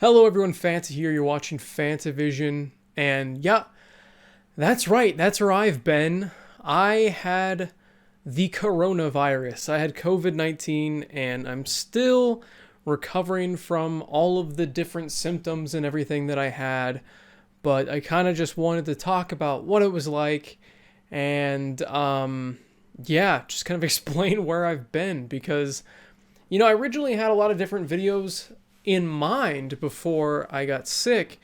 Hello everyone, Fanta here. You're watching FANTAVISION, and yeah, that's right. That's where I've been. I had the coronavirus. I had COVID-19, and I'm still recovering from all of the different symptoms and everything that I had. But I kind of just wanted to talk about what it was like, and yeah, just kind of explain where I've been because I originally had a lot of different videos in mind before I got sick,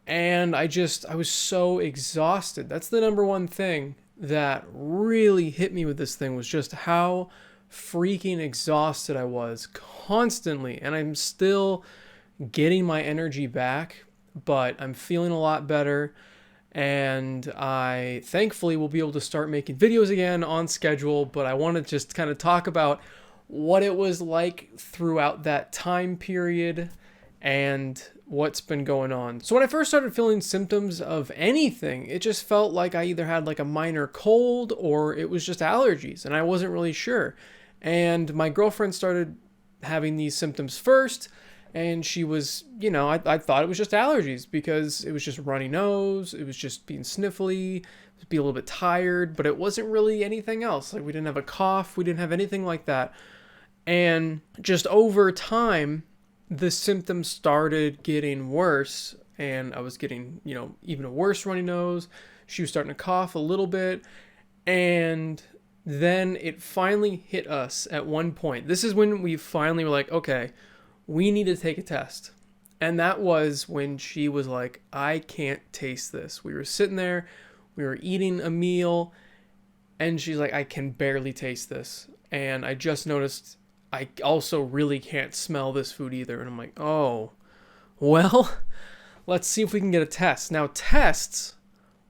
and I was so exhausted. That's the number one thing that really hit me with this thing, was just how freaking exhausted I was constantly. And I'm still getting my energy back, but I'm feeling a lot better, and I thankfully will be able to start making videos again on schedule. But I want to just kind of talk about what it was like throughout that time period and what's been going on. So when I first started feeling symptoms of anything, it just felt like I either had like a minor cold or it was just allergies, and I wasn't really sure. And my girlfriend started having these symptoms first, and she was, I thought it was just allergies because it was just runny nose, it was just being sniffly, be a little bit tired, but it wasn't really anything else. Like, we didn't have a cough, we didn't have anything like that. And just over time, the symptoms started getting worse, and I was getting, even a worse runny nose. She was starting to cough a little bit, and then it finally hit us at one point. This is when we finally were like, okay, we need to take a test. And that was when she was like, I can't taste this. We were sitting there, we were eating a meal, and she's like, I can barely taste this. And I just noticed I also really can't smell this food either. And I'm like, oh, well, let's see if we can get a test. Now, tests,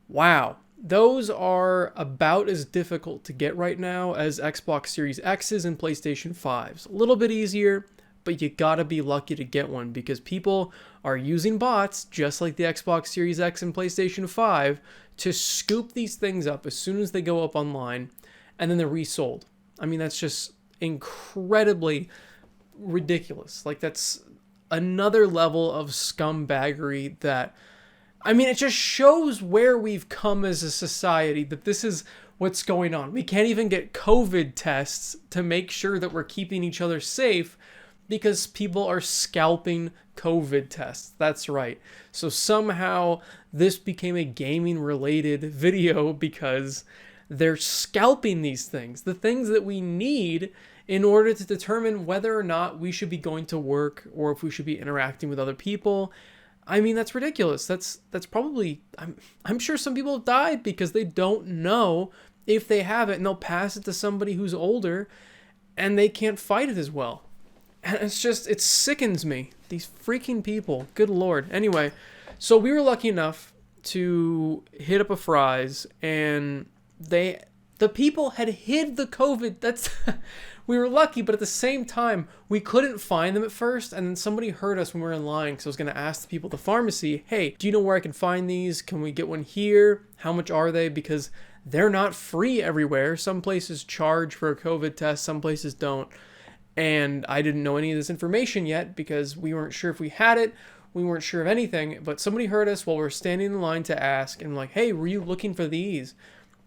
wow, those are about as difficult to get right now as Xbox Series X's and PlayStation 5s. A little bit easier, but you gotta be lucky to get one because people are using bots, just like the Xbox Series X and PlayStation 5, to scoop these things up as soon as they go up online, and then they're resold. I mean, that's just incredibly ridiculous. Like, that's another level of scumbaggery that, I mean, it just shows where we've come as a society, that this is what's going on. We can't even get COVID tests to make sure that we're keeping each other safe because people are scalping COVID tests. That's right. So somehow this became a gaming related video because they're scalping these things, the things that we need in order to determine whether or not we should be going to work or if we should be interacting with other people. I mean, that's ridiculous. That's probably, I'm sure some people have died because they don't know if they have it, and they'll pass it to somebody who's older and they can't fight it as well. And it's just, it sickens me. These freaking people. Good Lord. Anyway, so we were lucky enough to hit up a Fry's, and the people had hid the COVID. That's we were lucky, but at the same time, we couldn't find them at first, and then somebody heard us when we were in line, because I was going to ask the people at the pharmacy, hey, do you know where I can find these? Can we get one here? How much are they? Because they're not free everywhere. Some places charge for a COVID test, some places don't. And I didn't know any of this information yet because we weren't sure if we had it. We weren't sure of anything, but somebody heard us while we were standing in line to ask, and like, hey, were you looking for these?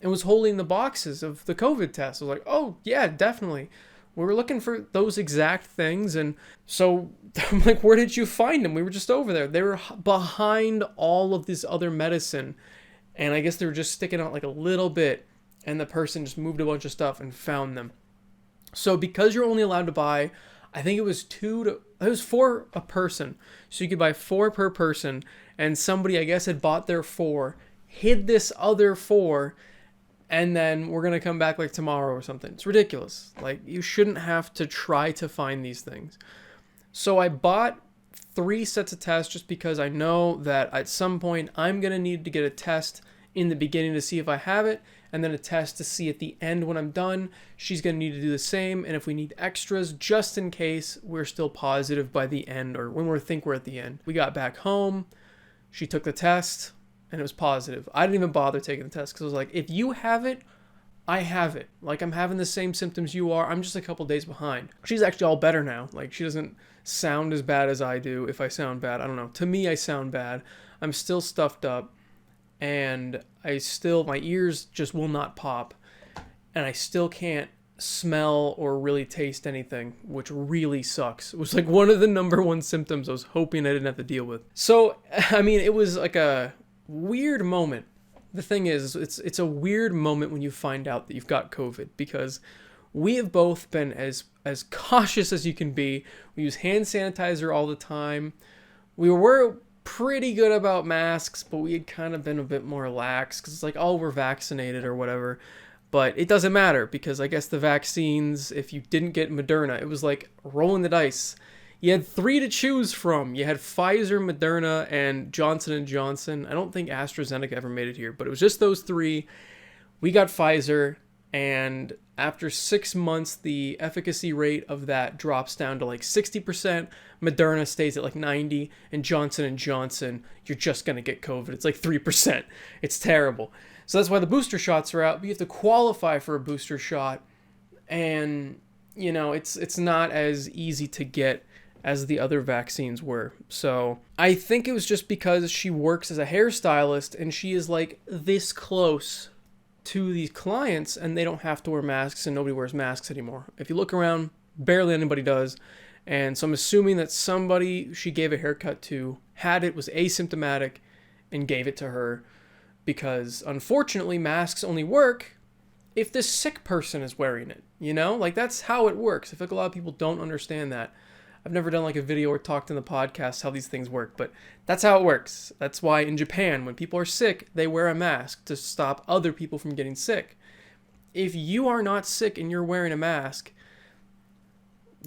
And was holding the boxes of the COVID test. I was like, oh, yeah, definitely. We were looking for those exact things. And so I'm like, where did you find them? We were just over there. They were behind all of this other medicine. And I guess they were just sticking out like a little bit. And the person just moved a bunch of stuff and found them. So because you're only allowed to buy, I think it was 4 a person. So you could buy 4 per person. And somebody, I guess, had bought their 4, hid this other 4, and then we're going to come back like tomorrow or something. It's ridiculous. Like, you shouldn't have to try to find these things. So I bought 3 sets of tests just because I know that at some point I'm going to need to get a test in the beginning to see if I have it, and then a test to see at the end when I'm done. She's going to need to do the same, and if we need extras, just in case we're still positive by the end or when we think we're at the end. We got back home, she took the test, and it was positive. I didn't even bother taking the test because I was like, if you have it, I have it. Like, I'm having the same symptoms you are. I'm just a couple days behind. She's actually all better now. Like, she doesn't sound as bad as I do. If I sound bad, I don't know. To me, I sound bad. I'm still stuffed up, and my ears just will not pop, and I still can't smell or really taste anything, which really sucks. It was like one of the number one symptoms I was hoping I didn't have to deal with. So, I mean, it was like a weird moment. The thing is, it's a weird moment when you find out that you've got COVID, because we have both been as cautious as you can be. We use hand sanitizer all the time. We were pretty good about masks, but we had kind of been a bit more lax because it's like, oh, we're vaccinated or whatever. But it doesn't matter, because I guess the vaccines, if you didn't get Moderna, it was like rolling the dice. You had 3 to choose from. You had Pfizer, Moderna, and Johnson & Johnson. I don't think AstraZeneca ever made it here, but it was just those 3. We got Pfizer, and after 6 months, the efficacy rate of that drops down to like 60%. Moderna stays at like 90%, and Johnson & Johnson, you're just going to get COVID. It's like 3%. It's terrible. So that's why the booster shots are out. But you have to qualify for a booster shot, and you know, it's not as easy to get as the other vaccines were. So I think it was just because she works as a hairstylist and she is like this close to these clients, and they don't have to wear masks, and nobody wears masks anymore. If you look around, barely anybody does. And so I'm assuming that somebody she gave a haircut to had it, was asymptomatic, and gave it to her, because unfortunately masks only work if the sick person is wearing it, you know? Like, that's how it works. I feel like a lot of people don't understand that. I've never done like a video or talked in the podcast how these things work, but that's how it works. That's why in Japan, when people are sick, they wear a mask to stop other people from getting sick. If you are not sick and you're wearing a mask,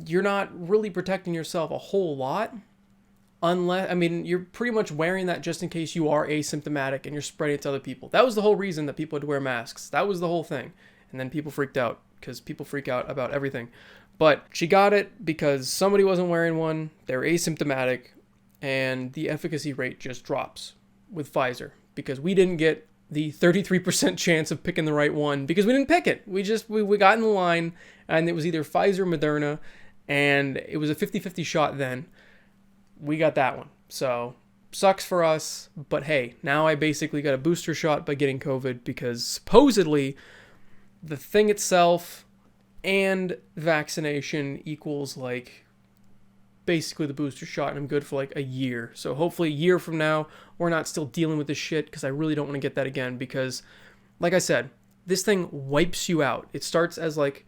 you're not really protecting yourself a whole lot. Unless, I mean, you're pretty much wearing that just in case you are asymptomatic and you're spreading it to other people. That was the whole reason that people had to wear masks. That was the whole thing. And then people freaked out, because people freak out about everything. But she got it because somebody wasn't wearing one, they were asymptomatic, and the efficacy rate just drops with Pfizer, because we didn't get the 33% chance of picking the right one because we didn't pick it. We got in the line, and it was either Pfizer or Moderna, and it was a 50-50 shot then. We got that one. So, sucks for us, but hey, now I basically got a booster shot by getting COVID, because supposedly the thing itself and vaccination equals like basically the booster shot, and I'm good for like a year. So hopefully a year from now we're not still dealing with this shit, because I really don't want to get that again, because like I said, this thing wipes you out. It starts as like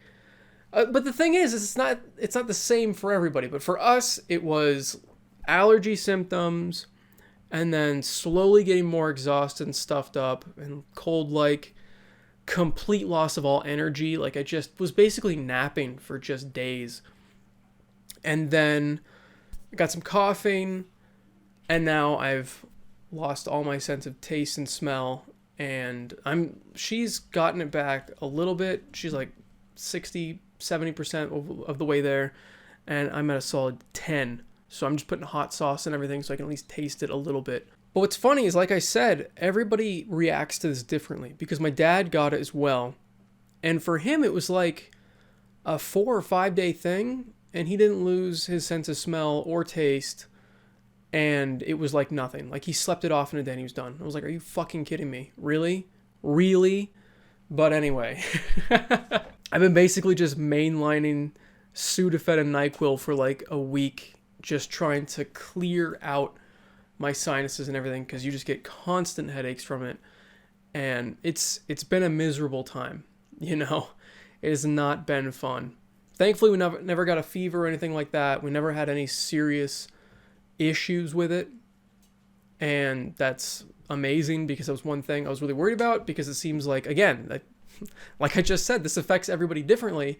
but the thing is it's not the same for everybody, but for us it was allergy symptoms, and then slowly getting more exhausted and stuffed up and cold, like complete loss of all energy. Like, I just was basically napping for just days. And then I got some coughing, and now I've lost all my sense of taste and smell, and she's gotten it back a little bit. She's like 60-70% of the way there, and I'm at a solid 10. So I'm just putting hot sauce and everything so I can at least taste it a little bit. But what's funny is, like I said, everybody reacts to this differently, because my dad got it as well. And for him, it was like a 4 or 5 day thing, and he didn't lose his sense of smell or taste. And it was like nothing. Like, he slept it off in a day and he was done. I was like, are you fucking kidding me? Really? Really? But anyway, I've been basically just mainlining Sudafed and NyQuil for like a week, just trying to clear out my sinuses and everything, because you just get constant headaches from it, and it's been a miserable time, you know. It has not been fun. Thankfully, we never got a fever or anything like that. We never had any serious issues with it, and that's amazing, because that was one thing I was really worried about, because it seems like, again, like I just said, this affects everybody differently.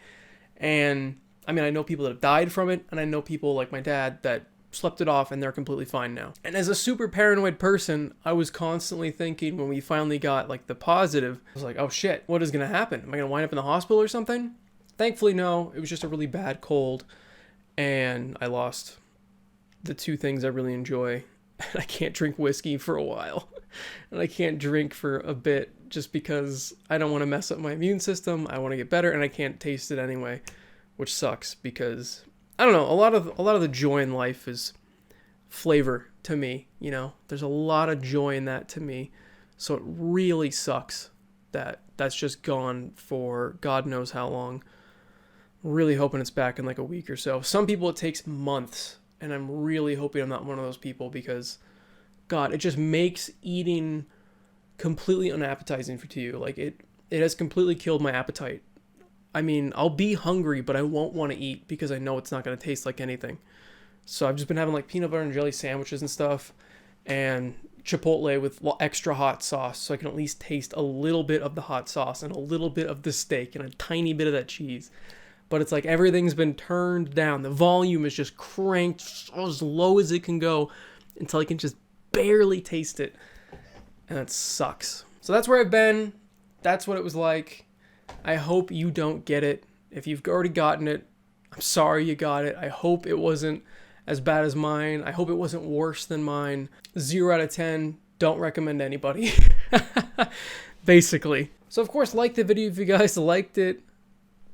And I mean, I know people that have died from it, and I know people like my dad that slept it off and they're completely fine now. And as a super paranoid person, I was constantly thinking, when we finally got like the positive, I was like, oh shit, what is going to happen? Am I going to wind up in the hospital or something? Thankfully, no. It was just a really bad cold, and I lost the 2 things I really enjoy. I can't drink whiskey for a while. and I can't drink for a bit just because I don't want to mess up my immune system. I want to get better, and I can't taste it anyway, which sucks because I don't know. A lot of the joy in life is flavor to me. You know, there's a lot of joy in that to me. So it really sucks that that's just gone for God knows how long. Really hoping it's back in like a week or so. Some people it takes months, and I'm really hoping I'm not one of those people because, God, it just makes eating completely unappetizing to you. Like it has completely killed my appetite. I mean, I'll be hungry, but I won't want to eat because I know it's not going to taste like anything. So I've just been having like peanut butter and jelly sandwiches and stuff, and Chipotle with extra hot sauce so I can at least taste a little bit of the hot sauce and a little bit of the steak and a tiny bit of that cheese. But it's like everything's been turned down. The volume is just cranked as low as it can go until I can just barely taste it. And that sucks. So that's where I've been. That's what it was like. I hope you don't get it. If you've already gotten it, I'm sorry you got it. I hope it wasn't as bad as mine. I hope it wasn't worse than mine. 0 out of 10. Don't recommend to anybody. Basically. So of course, like the video if you guys liked it.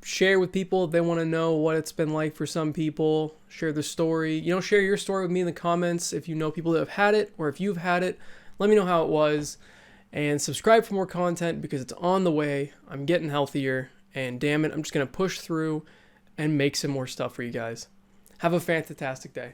Share with people if they want to know what it's been like for some people. Share the story. You know, share your story with me in the comments if you know people that have had it, or if you've had it. Let me know how it was. And subscribe for more content because it's on the way. I'm getting healthier. And damn it, I'm just going to push through and make some more stuff for you guys. Have a fantastic day.